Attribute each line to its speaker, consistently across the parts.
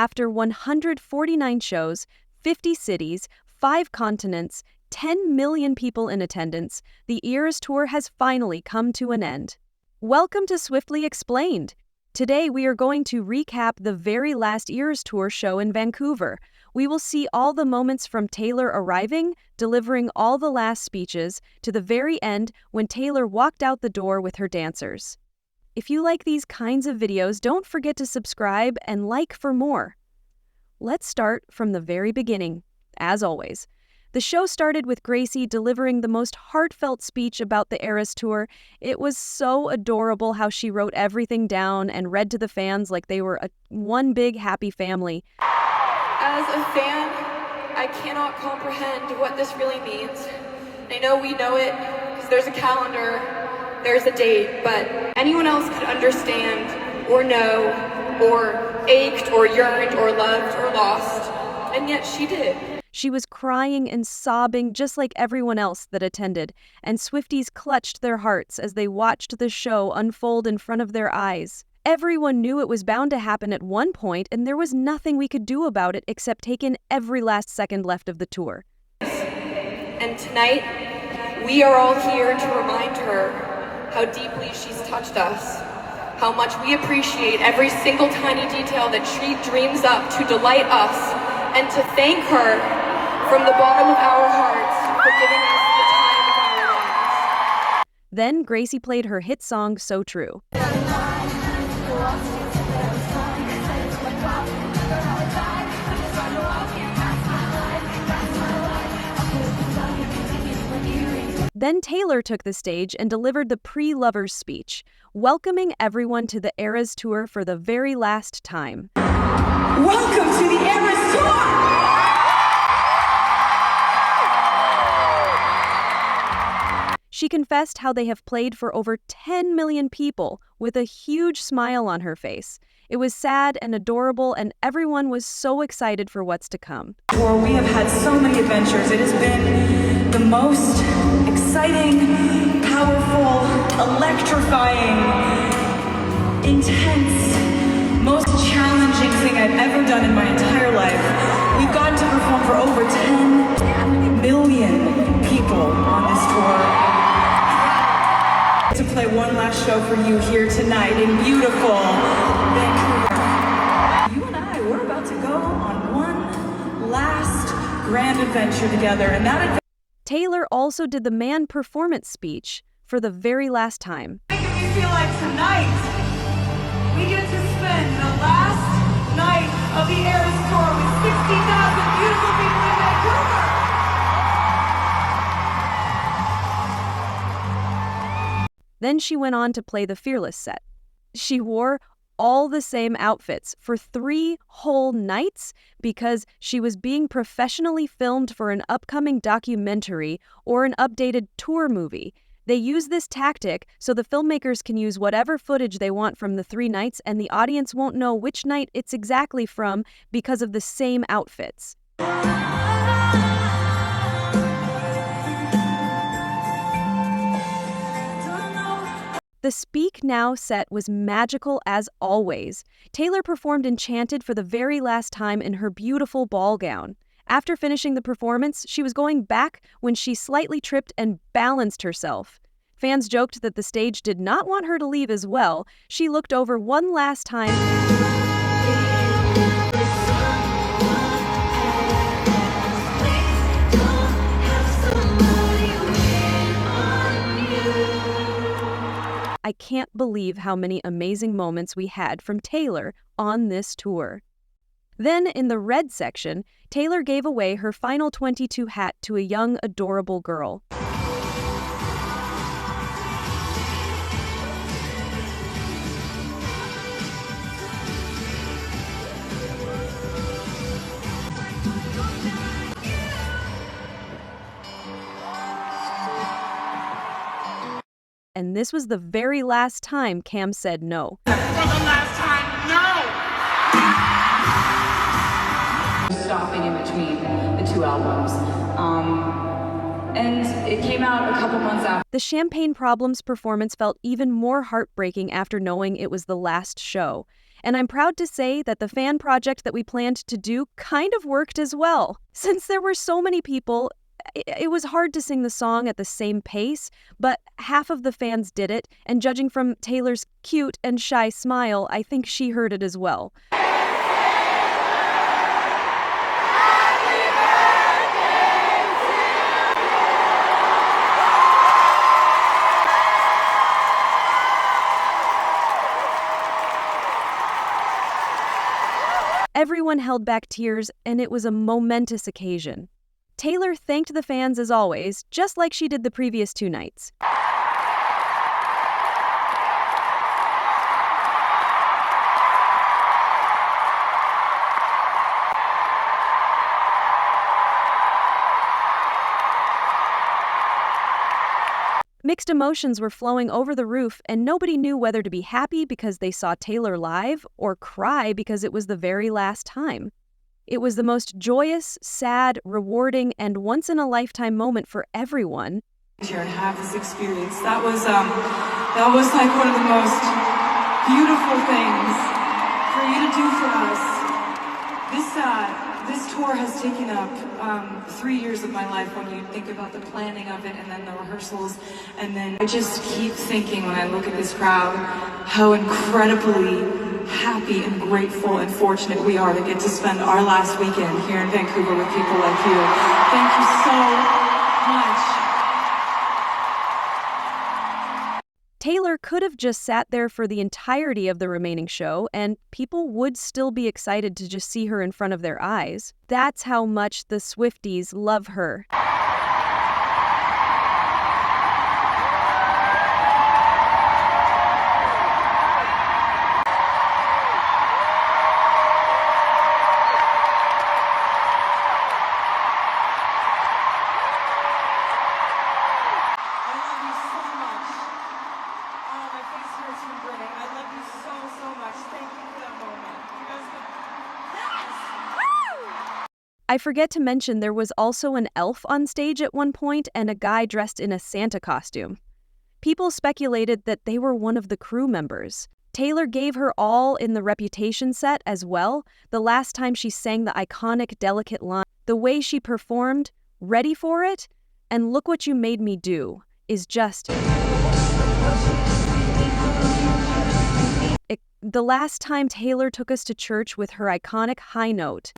Speaker 1: After 149 shows, 50 cities, 5 continents, 10 million people in attendance, the ERAS tour has finally come to an end. Welcome to Swiftly Explained. Today we are going to recap the very last ERAS tour show in Vancouver. We will see all the moments from Taylor arriving, delivering all the last speeches, to the very end when Taylor walked out the door with her dancers. If you like these kinds of videos, don't forget to subscribe and like for more. Let's start from the very beginning. As always, the show started with Gracie delivering the most heartfelt speech about the ERAS tour. It was so adorable how she wrote everything down and read to the fans like they were one big happy family.
Speaker 2: As a fan, I cannot comprehend what this really means. I know we know it because there's a calendar, there's a date, but anyone else could understand or know or ached or yearned or loved or lost, and yet she did.
Speaker 1: She was crying and sobbing just like everyone else that attended, and Swifties clutched their hearts as they watched the show unfold in front of their eyes. Everyone knew it was bound to happen at one point, and there was nothing we could do about it except take in every last second left of the tour.
Speaker 2: And tonight, we are all here to remind her how deeply she's touched us, how much we appreciate every single tiny detail that she dreams up to delight us, and to thank her from the bottom of our hearts for giving us the time of our lives.
Speaker 1: Then Gracie played her hit song, So True. Then Taylor took the stage and delivered the pre-lovers speech, welcoming everyone to the ERAS tour for the very last time.
Speaker 3: Welcome to the ERAS tour!
Speaker 1: She confessed how they have played for over 10 million people with a huge smile on her face. It was sad and adorable, and everyone was so excited for what's to come.
Speaker 3: We have had so many adventures. It has been the most exciting, powerful, electrifying, intense, most challenging thing I've ever done in my entire life. We've gotten to perform for over 10 million people on this tour. To play one last show for you here tonight in beautiful Vancouver. You and I, we're about to go on one last grand adventure together, and that
Speaker 1: Taylor also did the man performance speech for the very last time.
Speaker 3: making me feel like tonight we get to spend the last night of the ERAS tour with 60,000 beautiful people in Vancouver.
Speaker 1: Then she went on to play the Fearless set. She wore all the same outfits for 3 whole nights because she was being professionally filmed for an upcoming documentary or an updated tour movie. They use this tactic so the filmmakers can use whatever footage they want from the 3 nights, and the audience won't know which night it's exactly from because of the same outfits. The Speak Now set was magical as always. Taylor performed Enchanted for the very last time in her beautiful ball gown. After finishing the performance, she was going back when she slightly tripped and balanced herself. Fans joked that the stage did not want her to leave as well. She looked over one last time. I can't believe how many amazing moments we had from Taylor on this tour. Then, in the red section, Taylor gave away her Final 22 hat to a young, adorable girl. And this was the very last time Cam said no.
Speaker 3: For the last time, no!
Speaker 4: Stopping in between the 2 albums. And it came out a couple months after.
Speaker 1: The Champagne Problems performance felt even more heartbreaking after knowing it was the last show. And I'm proud to say that the fan project that we planned to do kind of worked as well. Since there were so many people, it was hard to sing the song at the same pace, but half of the fans did it, and judging from Taylor's cute and shy smile, I think she heard it as well. Everyone held back tears, and it was a momentous occasion. Taylor thanked the fans as always, just like she did the previous 2 nights. Mixed emotions were flowing over the roof, and nobody knew whether to be happy because they saw Taylor live or cry because it was the very last time. It was the most joyous, sad, rewarding, and once-in-a-lifetime moment for everyone.
Speaker 3: Here and have this experience. That was like one of the most beautiful things for you to do for us. This tour has taken up 3 years of my life when you think about the planning of it and then the rehearsals. And then I just keep thinking when I look at this crowd how incredibly happy and grateful and fortunate we are to get to spend our last weekend here in Vancouver with people like you. Thank you so much.
Speaker 1: Taylor could have just sat there for the entirety of the remaining show, and people would still be excited to just see her in front of their eyes. That's how much the Swifties love her. I forget to mention there was also an elf on stage at one point and a guy dressed in a Santa costume. People speculated that they were one of the crew members. Taylor gave her all in the Reputation set as well, the last time she sang the iconic Delicate line. The way she performed, Ready for It, and Look What You Made Me Do, is just... The last time Taylor took us to church with her iconic high note.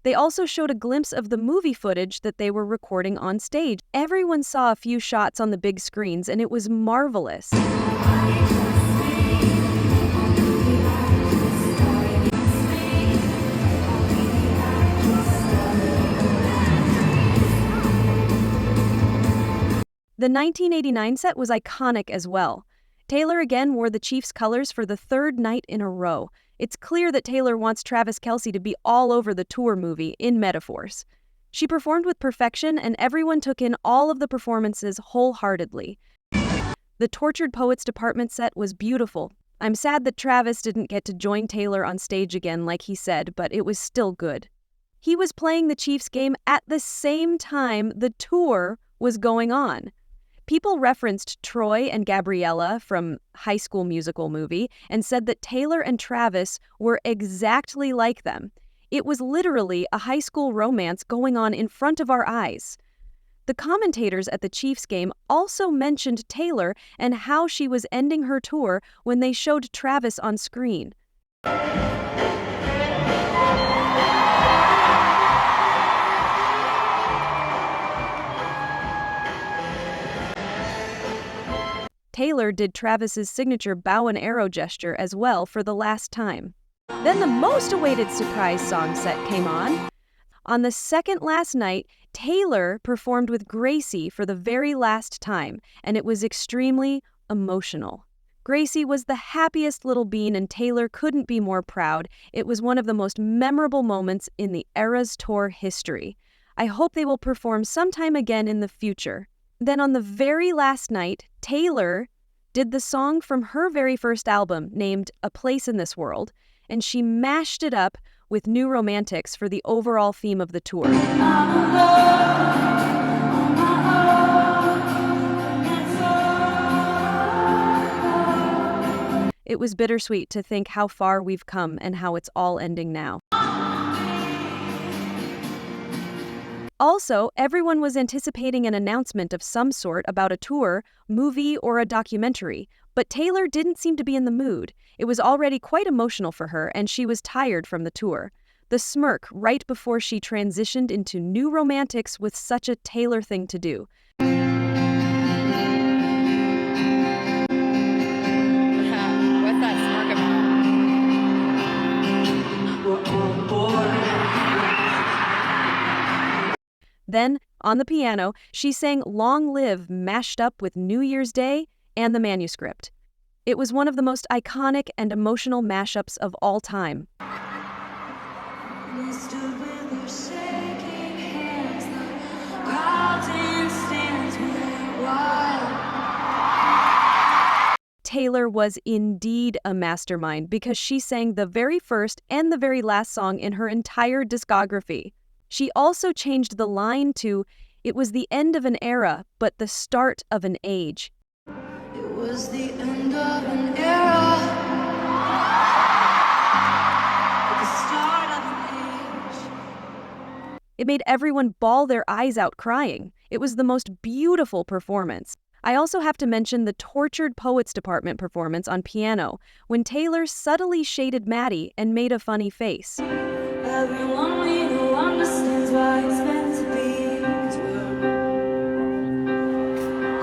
Speaker 1: They also showed a glimpse of the movie footage that they were recording on stage. Everyone saw a few shots on the big screens, and it was marvelous. The 1989 set was iconic as well. Taylor again wore the Chiefs' colors for the 3rd night in a row. It's clear that Taylor wants Travis Kelce to be all over the tour movie, in metaphors. She performed with perfection, and everyone took in all of the performances wholeheartedly. The Tortured Poets Department set was beautiful. I'm sad that Travis didn't get to join Taylor on stage again like he said, but it was still good. He was playing the Chiefs game at the same time the tour was going on. People referenced Troy and Gabriella from High School Musical movie and said that Taylor and Travis were exactly like them. It was literally a high school romance going on in front of our eyes. The commentators at the Chiefs game also mentioned Taylor and how she was ending her tour when they showed Travis on screen. Taylor did Travis's signature bow and arrow gesture as well for the last time. Then the most awaited surprise song set came on. On the second last night, Taylor performed with Gracie for the very last time, and it was extremely emotional. Gracie was the happiest little bean, and Taylor couldn't be more proud. It was one of the most memorable moments in the ERAS tour history. I hope they will perform sometime again in the future. Then on the very last night, Taylor did the song from her very first album named A Place in This World, and she mashed it up with New Romantics for the overall theme of the tour. It was bittersweet to think how far we've come and how it's all ending now. Also, everyone was anticipating an announcement of some sort about a tour, movie, or a documentary, but Taylor didn't seem to be in the mood. It was already quite emotional for her, and she was tired from the tour. The smirk right before she transitioned into New Romantics was such a Taylor thing to do.
Speaker 4: What's that smirk about?
Speaker 1: Then, on the piano, she sang Long Live mashed up with New Year's Day and the manuscript. It was one of the most iconic and emotional mashups of all time.
Speaker 3: We stood with our shaking hands, the crowd in stands went wild.
Speaker 1: Taylor was indeed a mastermind because she sang the very first and the very last song in her entire discography. She also changed the line to, "It was the end of an era, but the start of an age."
Speaker 3: It was the end of an era, but the start of an age.
Speaker 1: It made everyone bawl their eyes out crying. It was the most beautiful performance. I also have to mention the Tortured Poets Department performance on piano, when Taylor subtly shaded Maddie and made a funny face.
Speaker 3: Everyone we know understands why it's meant to be, 'cause we're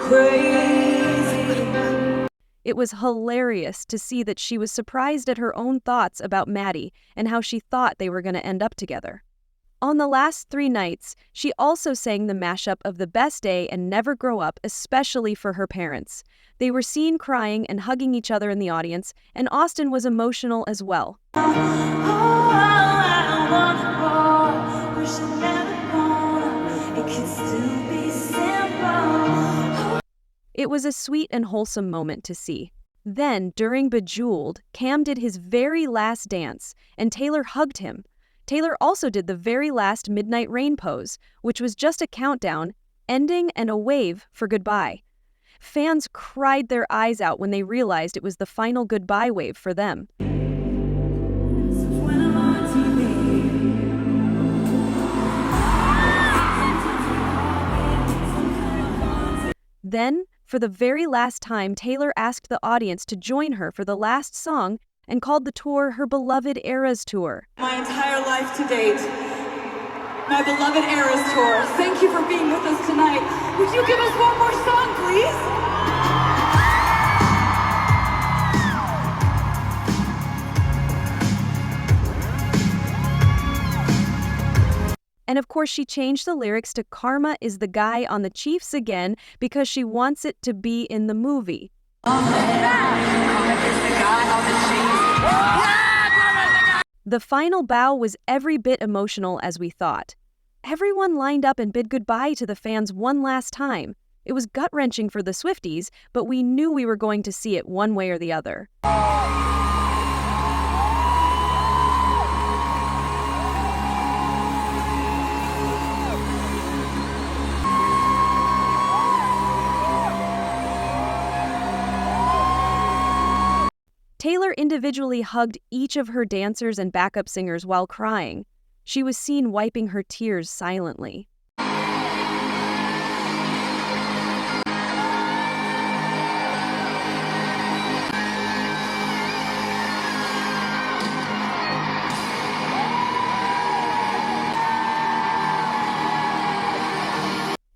Speaker 3: crazy.
Speaker 1: It was hilarious to see that she was surprised at her own thoughts about Maddie and how she thought they were going to end up together. On the last 3 nights, she also sang the mashup of The Best Day and Never Grow Up, especially for her parents. They were seen crying and hugging each other in the audience, and Austin was emotional as well. It was a sweet and wholesome moment to see. Then, during Bejeweled, Cam did his very last dance, and Taylor hugged him. Taylor also did the very last Midnight Rain pose, which was just a countdown, ending, and a wave for goodbye. Fans cried their eyes out when they realized it was the final goodbye wave for them. Then, for the very last time, Taylor asked the audience to join her for the last song and called the tour her beloved ERAS tour.
Speaker 3: My entire life to date, my beloved ERAS tour. Thank you for being with us tonight. Would you give us one more song, please?
Speaker 1: And of course, she changed the lyrics to "Karma is the guy on the Chiefs again" because she wants it to be in the movie. The final bow was every bit emotional as we thought. Everyone lined up and bid goodbye to the fans one last time. It was gut-wrenching for the Swifties, but we knew we were going to see it one way or the other. Taylor individually hugged each of her dancers and backup singers while crying. She was seen wiping her tears silently.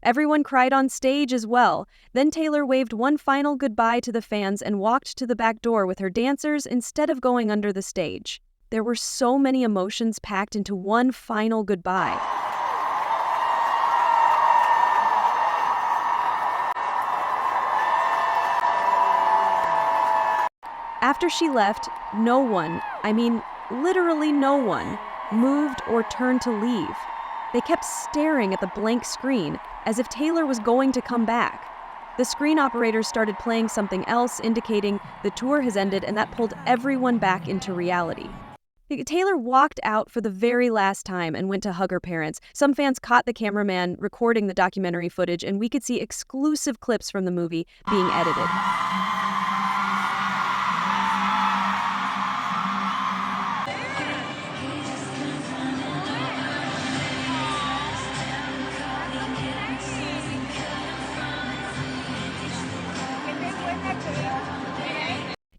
Speaker 1: Everyone cried on stage as well. Then Taylor waved one final goodbye to the fans and walked to the back door with her dancers instead of going under the stage. There were so many emotions packed into one final goodbye. After she left, no one, literally no one, moved or turned to leave. They kept staring at the blank screen, as if Taylor was going to come back. The screen operators started playing something else, indicating the tour has ended, and that pulled everyone back into reality. Taylor walked out for the very last time and went to hug her parents. Some fans caught the cameraman recording the documentary footage, and we could see exclusive clips from the movie being edited.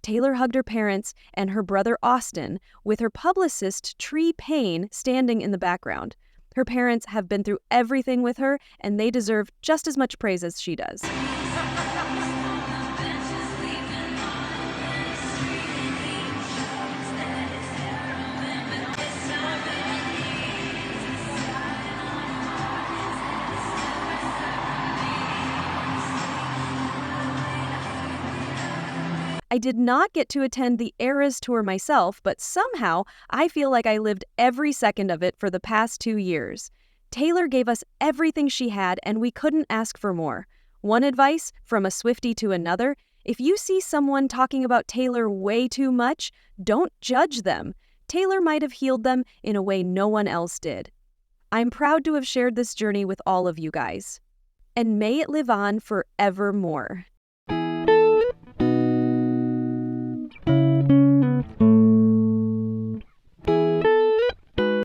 Speaker 1: Taylor hugged her parents and her brother Austin, with her publicist Tree Payne standing in the background. Her parents have been through everything with her, and they deserve just as much praise as she does. I did not get to attend the ERAS tour myself, but somehow I feel like I lived every second of it for the past 2 years. Taylor gave us everything she had, and we couldn't ask for more. One advice from a Swiftie to another: if you see someone talking about Taylor way too much, don't judge them. Taylor might have healed them in a way no one else did. I'm proud to have shared this journey with all of you guys. And may it live on forevermore.